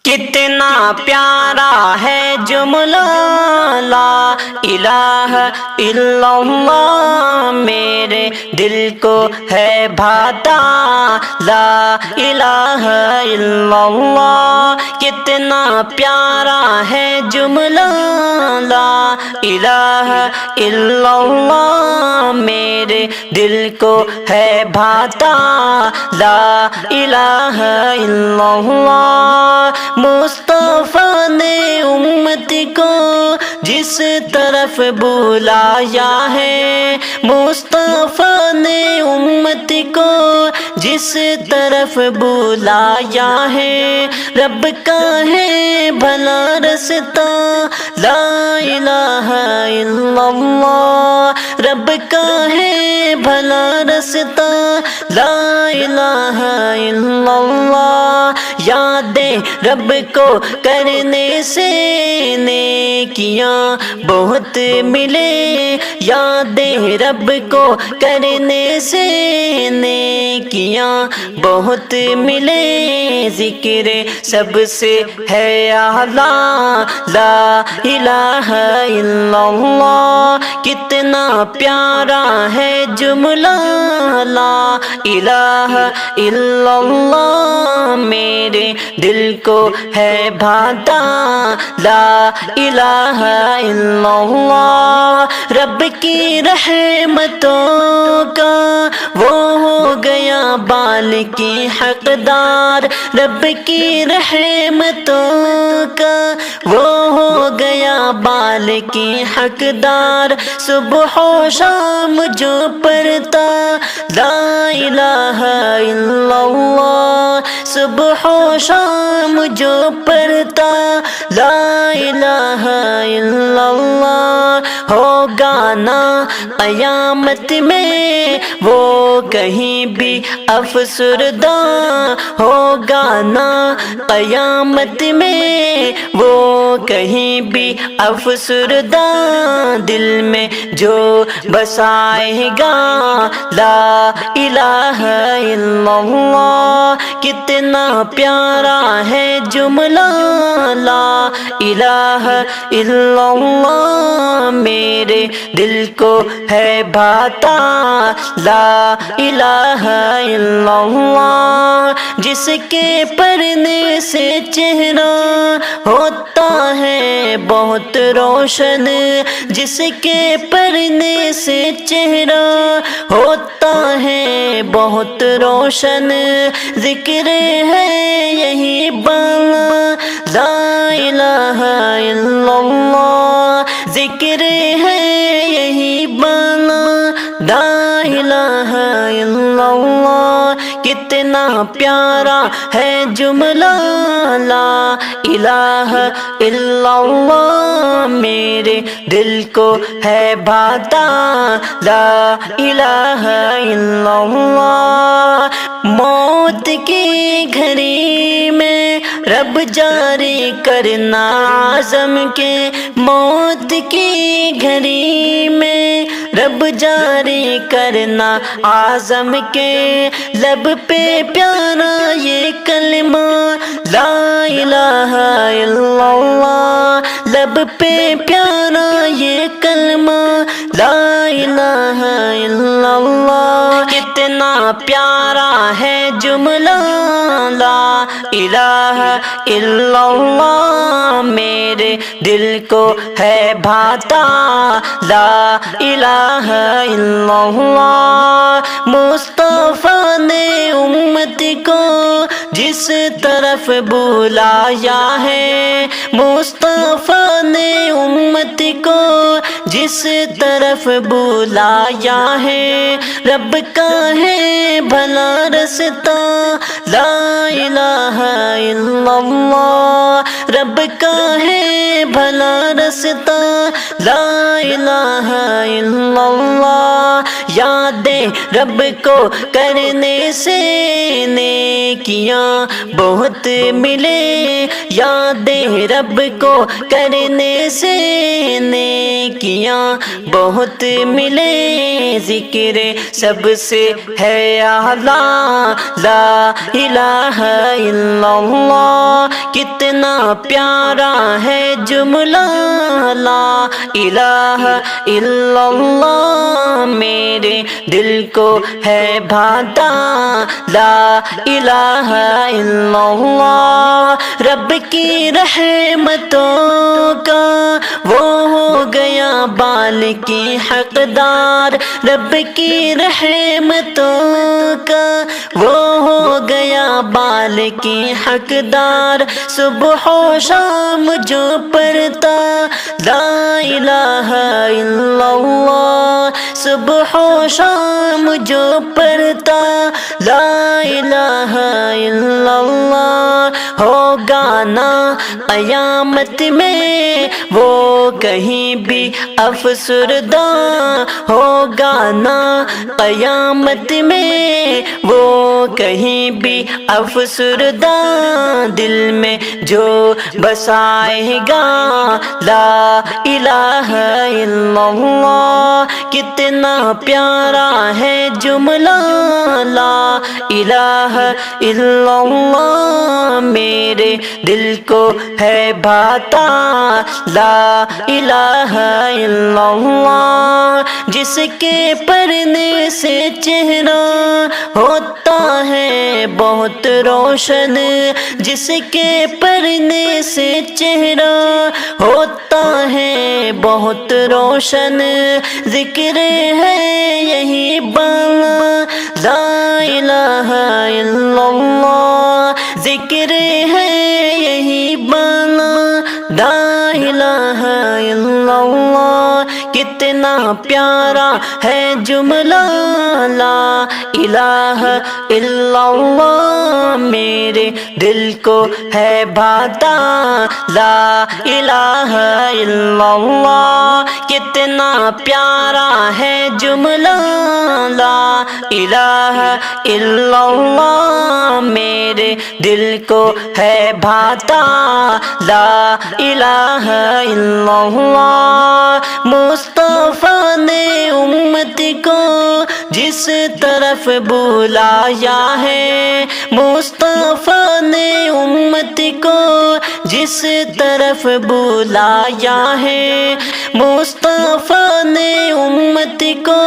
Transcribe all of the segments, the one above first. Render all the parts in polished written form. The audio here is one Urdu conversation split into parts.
کتنا پیارا ہے جملہ لا الہ الا اللہ، میرے دل کو ہے بھاتا لا الہ الا اللہ۔ کتنا پیارا ہے جملہ لا الہ الا اللہ، میرے دل کو ہے بھاتا لا الہ الا اللہ۔ مصطفیٰ نے امت کو جس طرف بلایا ہے، مصطفیٰ نے امت کو جس طرف بلایا ہے، رب کا ہے بھلا رستہ لا الہ الا اللہ، رب کا ہے بھلا رستہ لا الہ الا اللہ۔ یادیں رب کو کرنے سے نیکیاں بہت ملے، یادیں رب کو کرنے سے نیکیاں بہت ملے، ذکر سب سے ہے اعلیٰ لا الہ الا اللہ۔ کتنا پیارا ہے جملہ لا الہ الا اللہ، میرے دل کو ہے بھاتا لا الہ الا اللہ۔ رب کی رحمتوں کا وہ ہو گیا بال کی حقدار، رب کی رحمتوں کا وہ ہو گیا بال کی حقدار، صبح و شام جو پڑھتا لا الہ الا اللہ، صبح و شام جو پڑھتا لا الہ الا اللہ، ہوگا نا قیامت میں وہ کہیں بھی افسردہ، ہوگا نا قیامت میں وہ کہیں بھی افسردہ، دل میں جو بسائے گا لا الہ الا اللہ۔ کتنا پیارا ہے جملہ لا الہ الا اللہ، میرے دل کو ہے بھاتا لا الہ الا اللہ۔ جس کے پڑھنے سے چہرہ ہوتا ہے بہت روشن، جس کے پڑھنے سے چہرہ ہوتا ہے بہت روشن، ذکر ہے یہی بالا لا الہ الا اللہ، ذکر ہے یہی بالا لا الہ الا اللہ۔ کتنا پیارا ہے جملہ لا الہ الا اللہ، میرے دل کو ہے بھاتا لا الہ الا اللہ۔ موت کی گھڑی میں رب جاری کرنا عزم کے، موت کی گھڑی میں رب جاری کرنا عزم کے، لب پہ پیارا یہ کلمہ لا الہ الا اللہ، لب پہ پیارا یہ کلمہ لا الہ الا اللہ۔ کتنا پیارا ہے جملہ لا الہ الا اللہ، میرے دل کو ہے بھاتا لا الہ الا اللہ۔ مصطفیٰ نے امت کو جس طرف بلایا ہے، مصطفیٰ نے امت کو جس طرف بلایا ہے، رب کا ہے بھلا رستہ لا الہ الا اللہ، رب کا ہے بھلا رستہ لا الہ الا اللہ۔ یادیں رب کو کرنے سے نیکیاں بہت ملے، یادیں رب کو کرنے سے نیکیاں بہت ملے، ذکر سب سے ہے اعلیٰ لا الہ الا اللہ۔ کتنا پیارا ہے جملہ لا الہ الا اللہ، میرے دل کو ہے بھاتا لا الہ الا اللہ۔ رب کی رحمتوں کا وہ ہو گیا بال کی حقدار، رب کی رحمتوں کا وہ ہو گیا بال کی حقدار۔ صبح و شام جو پڑھتا لا الہ الا اللہ، صبح و شام جو پڑھتا لا الہ الا اللہ، ہوگا نا قیامت میں وہ کہیں بھی افسردہ، ہوگا نا قیامت میں وہ کہیں بھی افسردہ، دل میں جو بسائے گا لا الہ الا اللہ۔ کتنا پیارا ہے جملہ لا الہ الا اللہ، میرے دل کو ہے بھاتا لا الہ الا اللہ۔ جس کے پڑھنے سے چہرہ ہوتا ہے بہت روشن، جس کے پڑھنے سے چہرہ ہوتا ہے بہت روشن، ذکر ہے یہی بالا لا الہ الا اللہ، ذکر ہے یہی بالا لا الہ الا اللہ۔ کتنا پیارا ہے جملہ لا الہ الا اللہ، میرے دل کو ہے بھاتا لا الہ الا اللہ۔ کتنا پیارا ہے جملہ لا الہ الا اللہ، میرے دل کو ہے بھاتا لا الہ الا اللہ۔ مصطفیٰ نے امت کو جس طرف بلایا ہے، مصطفیٰ نے امت کو جس طرف بلایا ہے، مصطفیٰ نے امت کو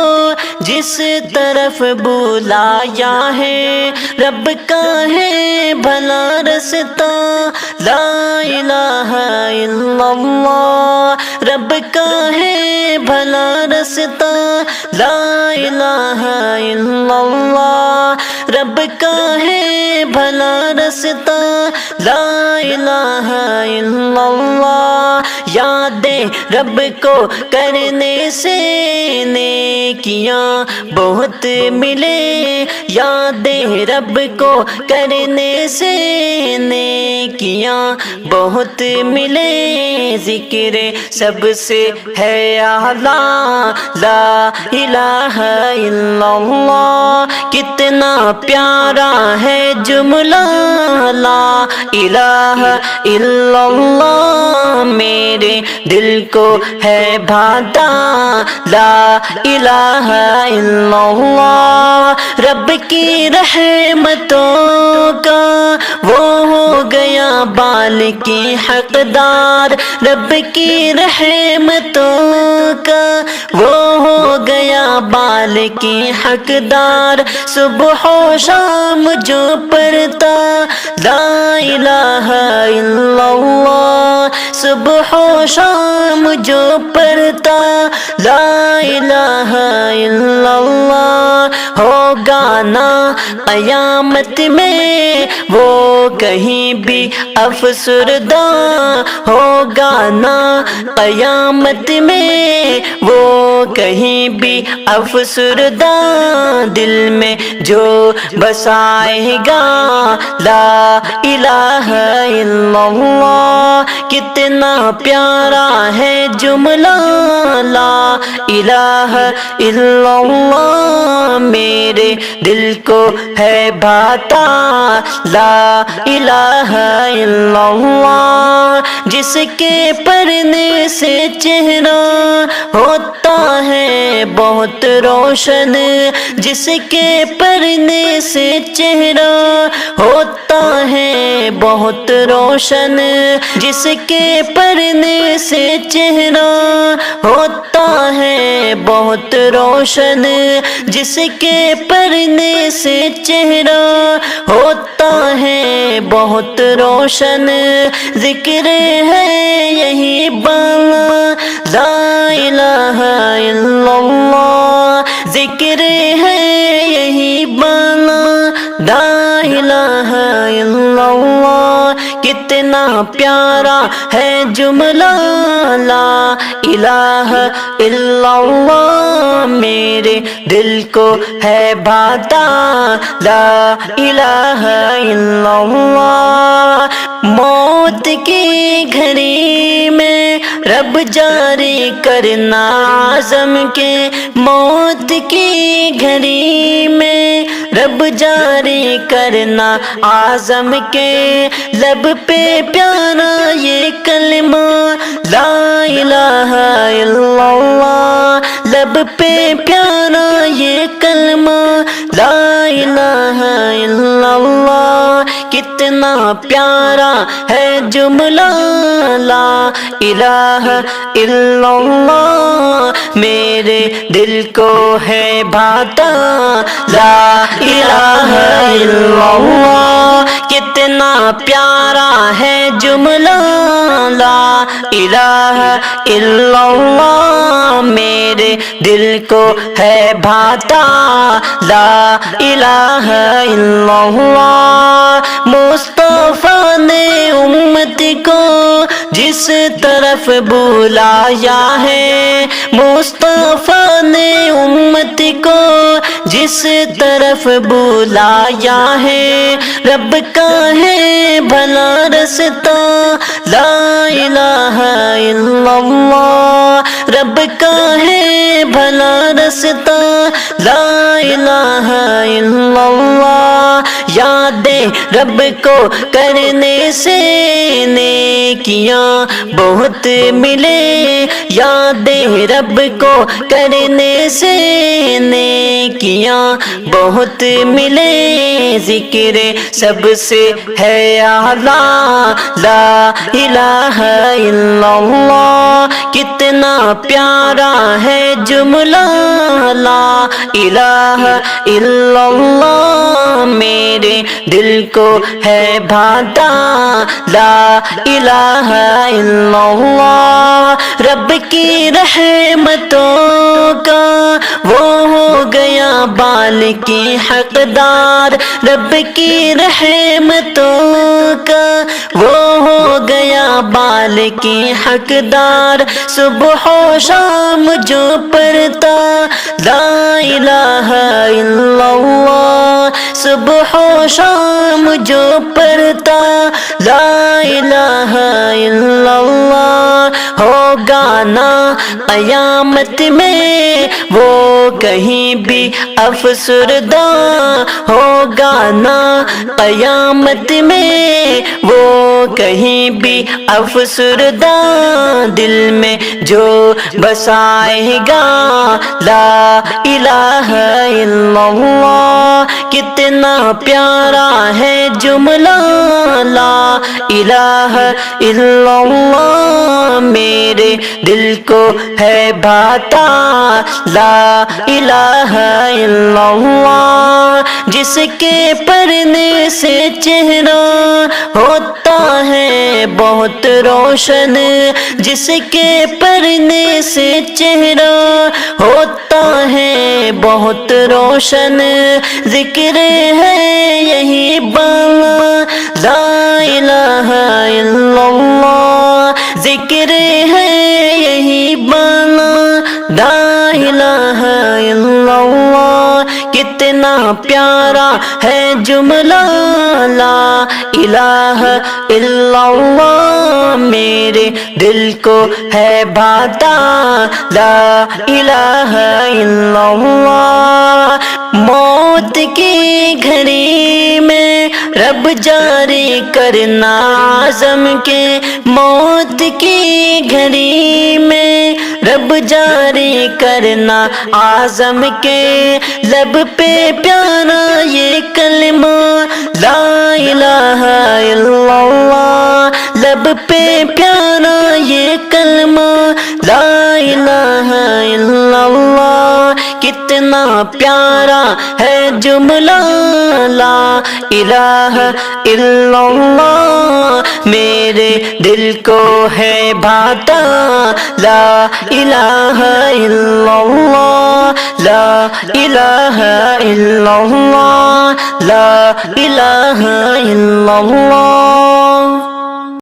جس طرف بلایا ہے، رب کا ہے بھلا رستہ لا الہ الا اللہ، رب کا ہے بھلا رستہ لا الہ الا اللہ، رب کا ہے بھلا رستہ لا الہ الا اللہ۔ یاد رب کو کرنے سے نیکیاں بہت ملے، یاد رب کو کرنے سے نیکیاں بہت ملے، ذکر سب سے ہے اعلیٰ لا الہ الا اللہ۔ کتنا پیارا ہے جملہ لا الہ الا اللہ، میرے دل کو ہے بھاتا لا الہ الا اللہ۔ رب کی رحمتوں کا وہ ہو گیا بال کی حقدار، رب کی رحمتوں کا وہ ہو گیا بال کی حقدار۔ صبح و شام جو پڑھتا لا الہ الا اللہ، صبح و شام جو پڑھتا لا الہ الا اللہ، ہوگا نا قیامت میں وہ کہیں بھی افسردہ، ہوگا نا قیامت میں وہ کہیں بھی افسردہ، دل میں جو بسائے گا لا الہ الا اللہ۔ کتنا پیارا ہے جملہ لا الہ الا اللہ، میرے دل کو ہے بھاتا لا الہ الا اللہ۔ جس کے پڑھنے سے چہرہ ہوتا ہے بہت روشن، جس کے پڑھنے سے چہرہ ہوتا ہے بہت روشن، جس کے پڑھنے سے چہرہ ہوتا ہے بہت روشن، جس کے پڑھنے سے چہرہ ہوتا ہے بہت روشن، ذکر ہے یہی بالا لا الہ الا اللہ، ذکر ہے یہی بالا لا الہ الا اللہ، کتنا پیارا ہے جملہ لا الہ الا اللہ، میرے دل کو ہے بھاتا لا الہ الا اللہ، موت کی گھڑی میں رب جاری کرنا عزم کے، موت کی گھڑی میں رب جاری کرنا عزم کے، لب پہ پیارا یہ کلمہ لا الہ الا اللہ، لب پہ پیارا یہ کلمہ لا الہ الا اللہ، کتنا پیارا ہے جملہ لا الہ الا اللہ، میرے دل کو ہے بھاتا لا الہ الا اللہ، کتنا پیارا ہے جملہ لا الہ الا اللہ، میرے دل کو ہے بھاتا لا الہ الا اللہ، مصطفیٰ نے امت کو جس طرف بلایا ہے، مصطفیٰ نے امت کو جس طرف بلایا ہے، رب کا ہے بھلا رستہ لا الہ الا اللہ، رب کا ہے بھلا رستہ لا الہ الا اللہ، یادیں رب کو کرنے سے نیکیاں بہت ملے، یادیں رب کو کرنے سے نیکیاں بہت ملے، ذکر سب سے ہے اعلیٰ لا الہ الا اللہ، کتنا پیارا ہے جملہ لا الہ الا اللہ، میرے دل کو ہے بھاتا لا الہ الا اللہ، رب کی رحمتوں کا وہ ہو گیا بال کی حقدار، رب کی رحمتوں کا وہ ہو گیا بال کی حقدار، صبح و شام جو پڑھتا لا الہ الا اللہ، صبح و شام جو پڑھتا لا الہ الا اللہ، ہوگا نا قیامت میں وہ کہیں بھی افسردہ، ہوگا نا قیامت میں وہ کہیں بھی افسردہ، دل میں جو بسائے گا لا الہ الا اللہ، کتنا پیارا ہے جملہ لا الہ الا اللہ، میرے دل کو ہے بھاتا لا الہ الا اللہ، جس کے پڑھنے سے چہرہ ہوتا ہے بہت روشن، جس کے پڑھنے سے چہرہ ہوتا ہے بہت روشن، ذکر ہے یہی بالا لا الہ الا اللہ، ذکر ہے یہی بالا لا الہ الا اللہ، کتنا پیارا ہے جملہ لا الہ الا اللہ، میرے دل کو ہے بھاتا لا الہ الا اللہ، موت کی گھڑی میں رب جاری کرنا عزم کے، موت موت کی گھڑی میں رب جاری کرنا اعظم کے لب پہ پیارا یہ کلمہ لا الہ الا اللہ، لب پہ پیارا یہ کلمہ لا الہ الا اللہ، کتنا پیارا ہے جملہ لا الہ الا اللہ، میرے دل کو ہے بھاتا لا الہ الا اللہ، لا الہ الا اللہ، لا الہ الا اللہ۔